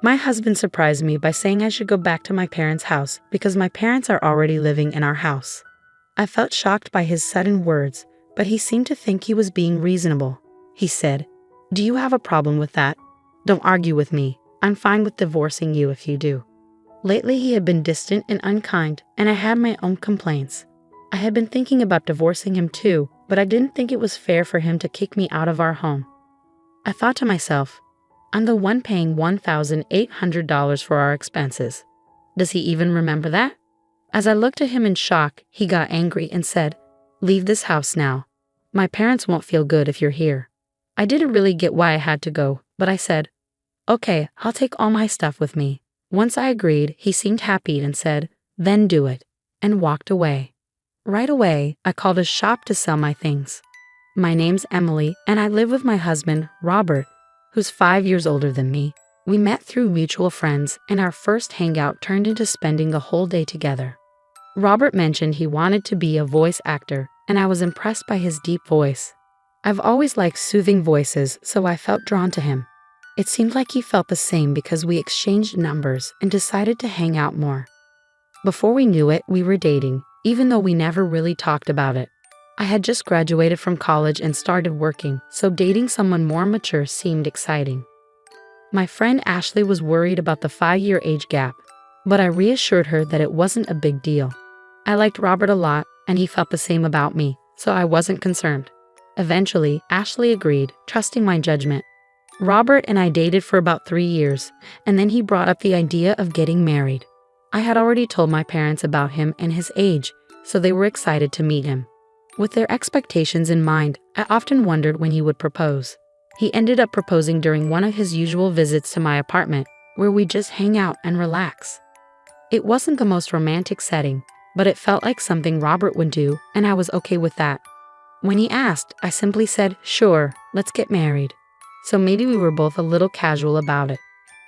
My husband surprised me by saying I should go back to my parents' house because my parents are already living in our house. I felt shocked by his sudden words, but he seemed to think he was being reasonable. He said, "Do you have a problem with that? Don't argue with me. I'm fine with divorcing you if you do." Lately he had been distant and unkind, and I had my own complaints. I had been thinking about divorcing him too, but I didn't think it was fair for him to kick me out of our home. I thought to myself, I'm the one paying $1,800 for our expenses. Does he even remember that? As I looked at him in shock, he got angry and said, "Leave this house now. My parents won't feel good if you're here." I didn't really get why I had to go, but I said, "Okay, I'll take all my stuff with me." Once I agreed, he seemed happy and said, "Then do it," and walked away. Right away, I called a shop to sell my things. My name's Emily, and I live with my husband, Robert, who's 5 years older than me. We met through mutual friends, and our first hangout turned into spending the whole day together. Robert mentioned he wanted to be a voice actor, and I was impressed by his deep voice. I've always liked soothing voices, so I felt drawn to him. It seemed like he felt the same because we exchanged numbers and decided to hang out more. Before we knew it, we were dating, even though we never really talked about it. I had just graduated from college and started working, so dating someone more mature seemed exciting. My friend Ashley was worried about the 5-year age gap, but I reassured her that it wasn't a big deal. I liked Robert a lot, and he felt the same about me, so I wasn't concerned. Eventually, Ashley agreed, trusting my judgment. Robert and I dated for about 3 years, and then he brought up the idea of getting married. I had already told my parents about him and his age, so they were excited to meet him. With their expectations in mind, I often wondered when he would propose. He ended up proposing during one of his usual visits to my apartment, where we just hang out and relax. It wasn't the most romantic setting, but it felt like something Robert would do, and I was okay with that. When he asked, I simply said, "Sure, let's get married." So maybe we were both a little casual about it.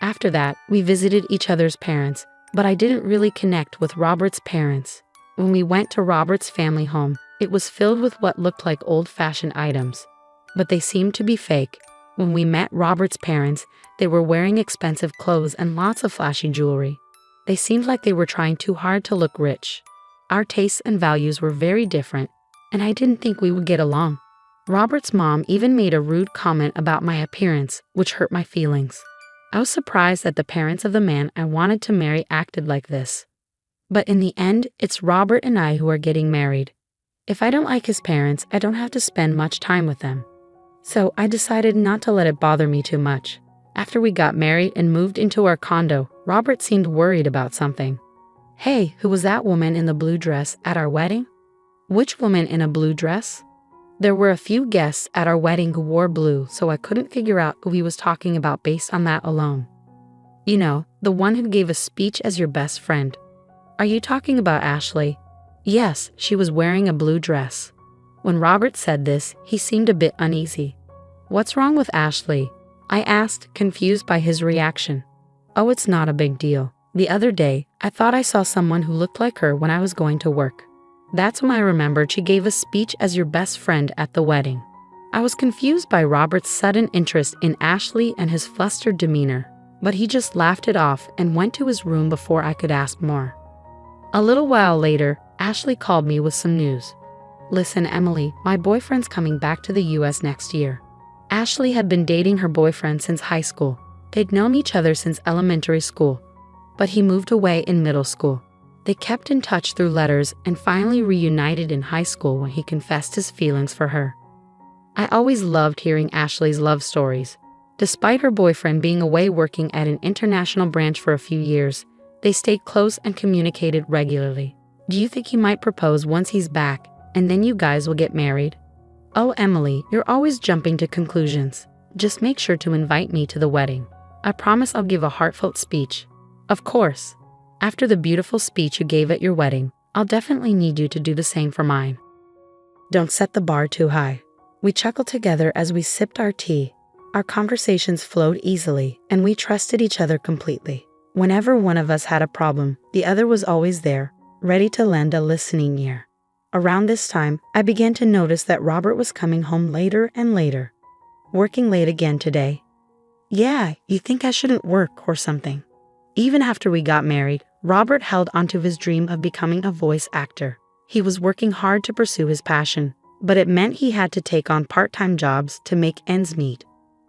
After that, we visited each other's parents, but I didn't really connect with Robert's parents. When we went to Robert's family home, it was filled with what looked like old-fashioned items, but they seemed to be fake. When we met Robert's parents, they were wearing expensive clothes and lots of flashy jewelry. They seemed like they were trying too hard to look rich. Our tastes and values were very different, and I didn't think we would get along. Robert's mom even made a rude comment about my appearance, which hurt my feelings. I was surprised that the parents of the man I wanted to marry acted like this. But in the end, it's Robert and I who are getting married. If I don't like his parents, I don't have to spend much time with them. So I decided not to let it bother me too much. After we got married and moved into our condo, Robert seemed worried about something. "Hey, who was that woman in the blue dress at our wedding?" "Which woman in a blue dress?" There were a few guests at our wedding who wore blue, so I couldn't figure out who he was talking about based on that alone. "You know, the one who gave a speech as your best friend." "Are you talking about Ashley?" "Yes, she was wearing a blue dress." When Robert said this, he seemed a bit uneasy. "What's wrong with Ashley?" I asked, confused by his reaction. "Oh, it's not a big deal. The other day, I thought I saw someone who looked like her when I was going to work. That's when I remembered she gave a speech as your best friend at the wedding." I was confused by Robert's sudden interest in Ashley and his flustered demeanor, but he just laughed it off and went to his room before I could ask more. A little while later, Ashley called me with some news. "Listen, Emily, my boyfriend's coming back to the US next year." Ashley had been dating her boyfriend since high school. They'd known each other since elementary school, but he moved away in middle school. They kept in touch through letters and finally reunited in high school when he confessed his feelings for her. I always loved hearing Ashley's love stories. Despite her boyfriend being away working at an international branch for a few years, they stayed close and communicated regularly. "Do you think he might propose once he's back, and then you guys will get married?" "Oh, Emily, you're always jumping to conclusions. Just make sure to invite me to the wedding. I promise I'll give a heartfelt speech." "Of course. After the beautiful speech you gave at your wedding, I'll definitely need you to do the same for mine." Don't set the bar too high. We chuckled together as we sipped our tea. Our conversations flowed easily, and we trusted each other completely. Whenever one of us had a problem, the other was always there, ready to lend a listening ear. Around this time, I began to notice that Robert was coming home later and later. "Working late again today?" Yeah, you think I shouldn't work or something. Even after we got married, Robert held onto his dream of becoming a voice actor. He was working hard to pursue his passion, but it meant he had to take on part-time jobs to make ends meet.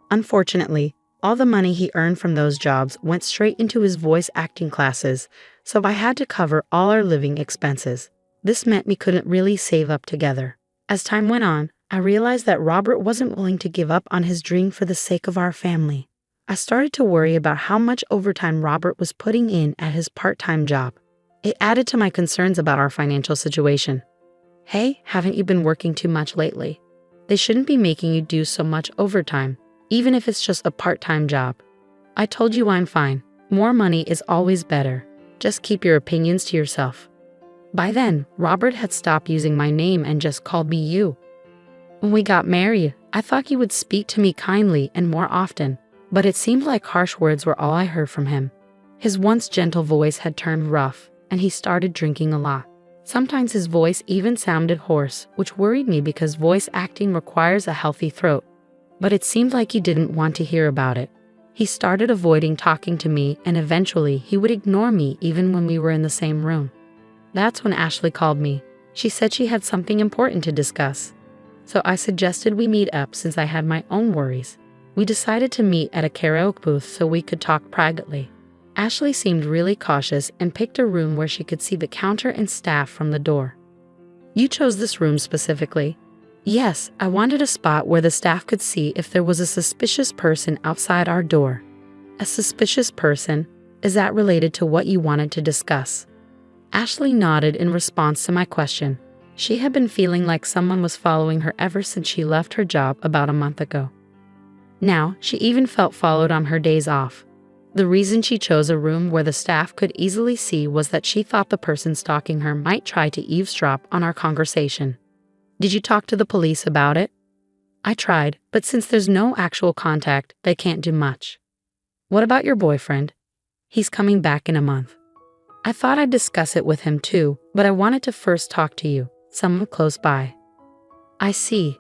Unfortunately, all the money he earned from those jobs went straight into his voice acting classes, so I had to cover all our living expenses. This meant we couldn't really save up together. As time went on, I realized that Robert wasn't willing to give up on his dream for the sake of our family. I started to worry about how much overtime Robert was putting in at his part-time job. It added to my concerns about our financial situation. Hey, haven't you been working too much lately? They shouldn't be making you do so much overtime, even if it's just a part-time job. I told you I'm fine. More money is always better. Just keep your opinions to yourself. By then, Robert had stopped using my name and just called me you. When we got married, I thought he would speak to me kindly and more often, but it seemed like harsh words were all I heard from him. His once gentle voice had turned rough, and he started drinking a lot. Sometimes his voice even sounded hoarse, which worried me because voice acting requires a healthy throat. But it seemed like he didn't want to hear about it. He started avoiding talking to me, and eventually he would ignore me even when we were in the same room. That's when Ashley called me. She said she had something important to discuss. So I suggested we meet up since I had my own worries. We decided to meet at a karaoke booth so we could talk privately. Ashley seemed really cautious and picked a room where she could see the counter and staff from the door. You chose this room specifically? Yes, I wanted a spot where the staff could see if there was a suspicious person outside our door. A suspicious person? Is that related to what you wanted to discuss? Ashley nodded in response to my question. She had been feeling like someone was following her ever since she left her job about a month ago. Now, she even felt followed on her days off. The reason she chose a room where the staff could easily see was that she thought the person stalking her might try to eavesdrop on our conversation. Did you talk to the police about it? I tried, but since there's no actual contact, they can't do much. What about your boyfriend? He's coming back in a month. I thought I'd discuss it with him too, but I wanted to first talk to you, someone close by. I see.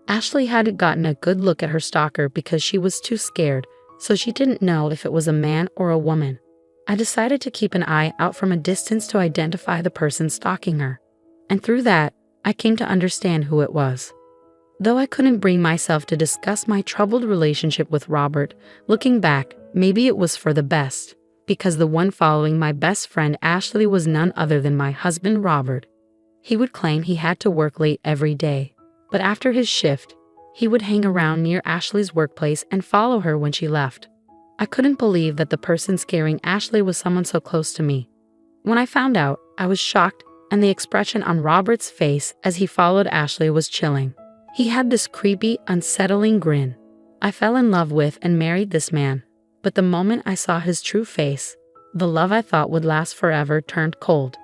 Ashley hadn't gotten a good look at her stalker because she was too scared, so she didn't know if it was a man or a woman. I decided to keep an eye out from a distance to identify the person stalking her, and through that, I came to understand who it was. Though I couldn't bring myself to discuss my troubled relationship with Robert, looking back, maybe it was for the best, because the one following my best friend Ashley was none other than my husband Robert. He would claim he had to work late every day, but after his shift, he would hang around near Ashley's workplace and follow her when she left. I couldn't believe that the person scaring Ashley was someone so close to me. When I found out, I was shocked, and the expression on Robert's face as he followed Ashley was chilling. He had this creepy, unsettling grin. I fell in love with and married this man, but the moment I saw his true face, the love I thought would last forever turned cold.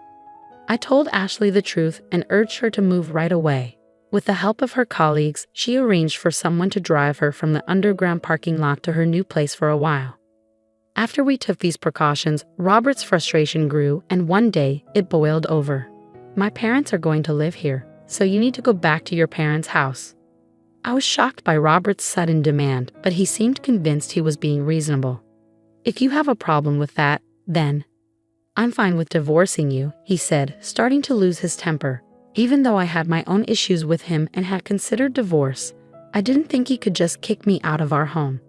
I told Ashley the truth and urged her to move right away. With the help of her colleagues, she arranged for someone to drive her from the underground parking lot to her new place for a while. After we took these precautions, Robert's frustration grew, and one day, it boiled over. My parents are going to live here, so you need to go back to your parents' house. I was shocked by Robert's sudden demand, but he seemed convinced he was being reasonable. If you have a problem with that, then I'm fine with divorcing you, he said, starting to lose his temper. Even though I had my own issues with him and had considered divorce, I didn't think he could just kick me out of our home.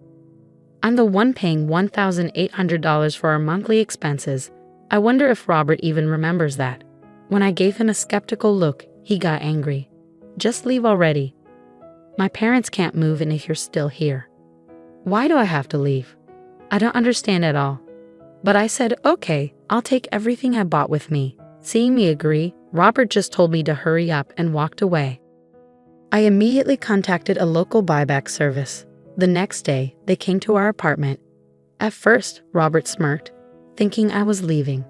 I'm the one paying $1,800 for our monthly expenses. I wonder if Robert even remembers that. When I gave him a skeptical look, he got angry. Just leave already. My parents can't move in if you're still here. Why do I have to leave? I don't understand at all. But I said, okay, I'll take everything I bought with me. Seeing me agree, Robert just told me to hurry up and walked away. I immediately contacted a local buyback service. The next day, they came to our apartment. At first, Robert smirked, thinking I was leaving.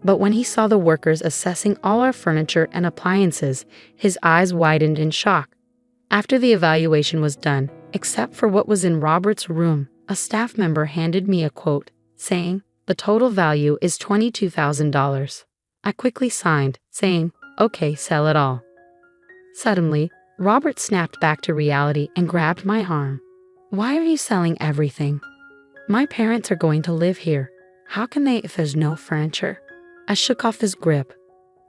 But when he saw the workers assessing all our furniture and appliances, his eyes widened in shock. After the evaluation was done, except for what was in Robert's room, a staff member handed me a quote, saying, "The total value is $22,000. I quickly signed, saying, okay, sell it all. Suddenly, Robert snapped back to reality and grabbed my arm. Why are you selling everything? My parents are going to live here. How can they if there's no furniture? I shook off his grip.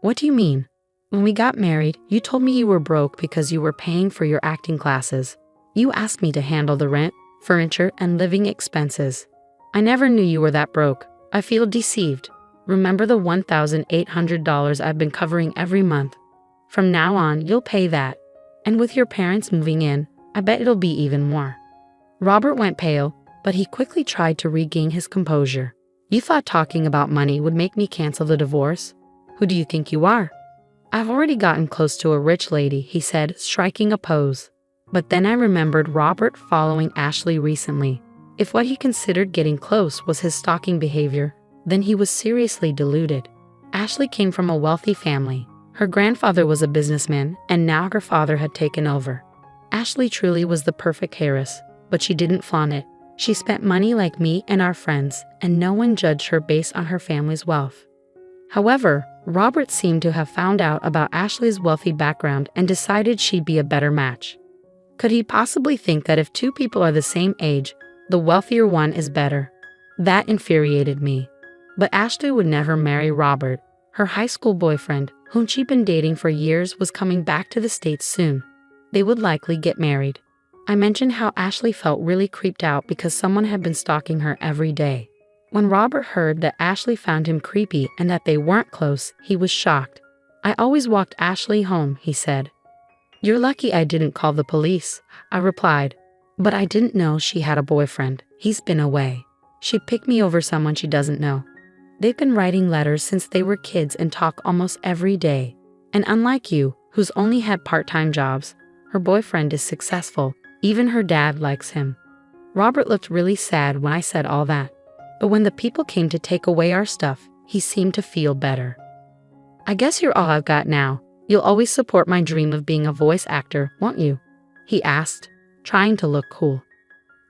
What do you mean? When we got married, you told me you were broke because you were paying for your acting classes. You asked me to handle the rent, furniture, and living expenses. I never knew you were that broke. I feel deceived. Remember the $1,800 I've been covering every month? From now on, you'll pay that. And with your parents moving in, I bet it'll be even more. Robert went pale, but he quickly tried to regain his composure. You thought talking about money would make me cancel the divorce? Who do you think you are? I've already gotten close to a rich lady, he said, striking a pose. But then I remembered Robert following Ashley recently. If what he considered getting close was his stalking behavior, then he was seriously deluded. Ashley came from a wealthy family. Her grandfather was a businessman, and now her father had taken over. Ashley truly was the perfect heiress, but she didn't flaunt it. She spent money like me and our friends, and no one judged her based on her family's wealth. However, Robert seemed to have found out about Ashley's wealthy background and decided she'd be a better match. Could he possibly think that if two people are the same age, the wealthier one is better? That infuriated me. But Ashley would never marry Robert. Her high school boyfriend, whom she'd been dating for years, was coming back to the States soon. They would likely get married. I mentioned how Ashley felt really creeped out because someone had been stalking her every day. When Robert heard that Ashley found him creepy and that they weren't close, he was shocked. I always walked Ashley home, he said. You're lucky I didn't call the police, I replied. But I didn't know she had a boyfriend. He's been away. She'd pick me over someone she doesn't know. They've been writing letters since they were kids and talk almost every day. And unlike you, who's only had part-time jobs, her boyfriend is successful. Even her dad likes him. Robert looked really sad when I said all that. But when the people came to take away our stuff, he seemed to feel better. I guess you're all I've got now. You'll always support my dream of being a voice actor, won't you? He asked, trying to look cool.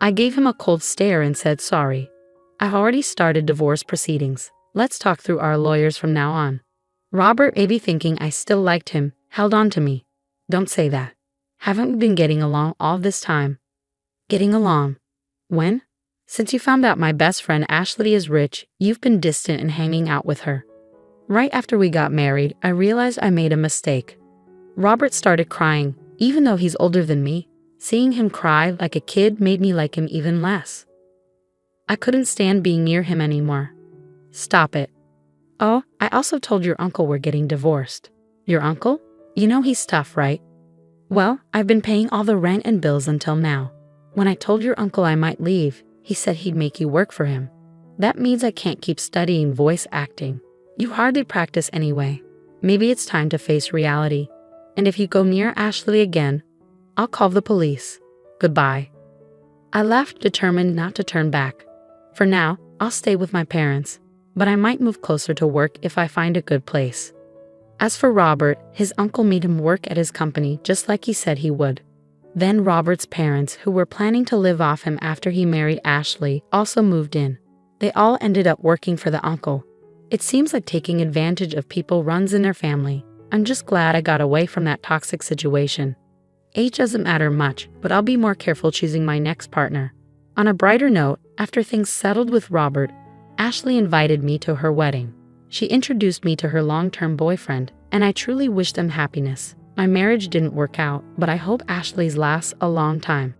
I gave him a cold stare and said sorry. I've already started divorce proceedings. Let's talk through our lawyers from now on. Robert, maybe thinking I still liked him, held on to me. Don't say that. Haven't we been getting along all this time? Getting along? When? Since you found out my best friend Ashley is rich, you've been distant and hanging out with her. Right after we got married, I realized I made a mistake. Robert started crying, even though he's older than me. Seeing him cry like a kid made me like him even less. I couldn't stand being near him anymore. Stop it. Oh, I also told your uncle we're getting divorced. Your uncle? You know he's tough, right? Well, I've been paying all the rent and bills until now. When I told your uncle I might leave, he said he'd make you work for him. That means I can't keep studying voice acting. You hardly practice anyway. Maybe it's time to face reality. And if you go near Ashley again, I'll call the police. Goodbye. I left, determined not to turn back. For now, I'll stay with my parents, but I might move closer to work if I find a good place. As for Robert, his uncle made him work at his company just like he said he would. Then Robert's parents, who were planning to live off him after he married Ashley, also moved in. They all ended up working for the uncle. It seems like taking advantage of people runs in their family. I'm just glad I got away from that toxic situation. Age doesn't matter much, but I'll be more careful choosing my next partner. On a brighter note, after things settled with Robert, Ashley invited me to her wedding. She introduced me to her long-term boyfriend, and I truly wish them happiness. My marriage didn't work out, but I hope Ashley's lasts a long time.